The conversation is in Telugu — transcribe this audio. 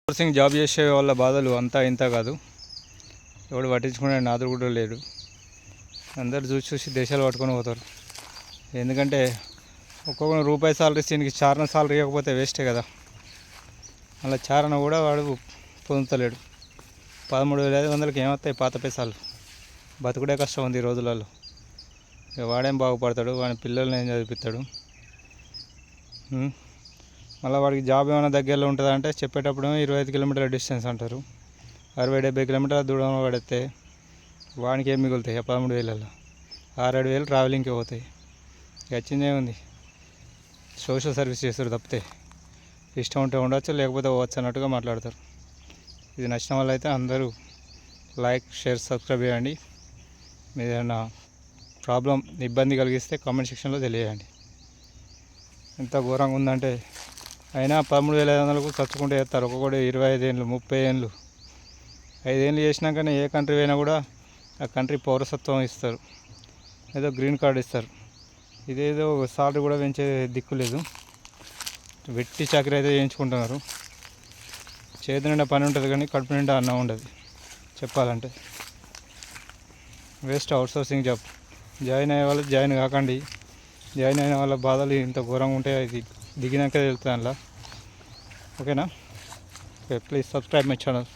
అవుట్సోర్సింగ్ జాబ్ చేసే వాళ్ళ బాధలు అంతా ఇంత కాదు. ఎవడు పట్టించుకునే నాదుడు కూడా లేడు. అందరు చూసి చూసి దేశాలు పట్టుకొని పోతారు. ఎందుకంటే ఒక్కొక్క రూపాయి సాలరీ దీనికి చారణ సాలరీ ఇవ్వకపోతే వేస్టే కదా. అలా చారణ కూడా వాడు పొందుతలేడు. 13,500కి ఏమవుతాయి పాత పైసలు? బతుకుడే కష్టం ఉంది ఈ రోజులలో. వాడేం బాగుపడతాడు? వాడి పిల్లల్ని ఏం చదివిస్తాడు? మళ్ళీ వాడికి జాబ్ ఏమైనా దగ్గరలో ఉంటుందా అంటే చెప్పేటప్పుడు 25 కిలోమీటర్ల డిస్టెన్స్ అంటారు. 60-70 కిలోమీటర్ల దూరంలో పడితే వానికి ఏం మిగులుతాయి? 13,000లో 6-7 వేలు ట్రావెలింగ్కి పోతాయి. వచ్చిందే ఉంది, సోషల్ సర్వీస్ చేస్తారు తప్పితే. ఇష్టం ఉంటే ఉండొచ్చు, లేకపోతే పోవచ్చు అన్నట్టుగా మాట్లాడతారు. ఇది నచ్చిన వాళ్ళు అయితే అందరూ లైక్, షేర్, సబ్స్క్రైబ్ చేయండి. మీరు ఏదైనా ప్రాబ్లం, ఇబ్బంది కలిగిస్తే కామెంట్ సెక్షన్లో తెలియజేయండి. ఎంత ఘోరంగా ఉందంటే అయినా 13,500కు చచ్చుకుంటూ చేస్తారు. ఒక్కొక్కటి 25 ఏళ్ళు, 30 ఏళ్ళు. 5 ఏళ్ళు చేసినాకనే ఏ కంట్రీ అయినా కూడా ఆ కంట్రీ పౌరసత్వం ఇస్తారు, ఏదో గ్రీన్ కార్డు ఇస్తారు. ఇదేదో సాలరీ కూడా పెంచే దిక్కు లేదు. వెట్టి చాకరీ అయితే చేయించుకుంటున్నారు. చేతి నిండా పని ఉంటుంది కానీ కడుపు నిండా అన్నం ఉండదు. చెప్పాలంటే వేస్ట్ అవుట్సోర్సింగ్ జాబ్. జాయిన్ అయ్యే వాళ్ళు జాయిన్ కాకండి. జాయిన్ అయిన వాళ్ళ బాధలు ఇంత ఘోరంగా ఉంటాయి, అది దిగినాక తెలుస్తుంది అందులో. ఓకేనా? Okay, please subscribe my channel.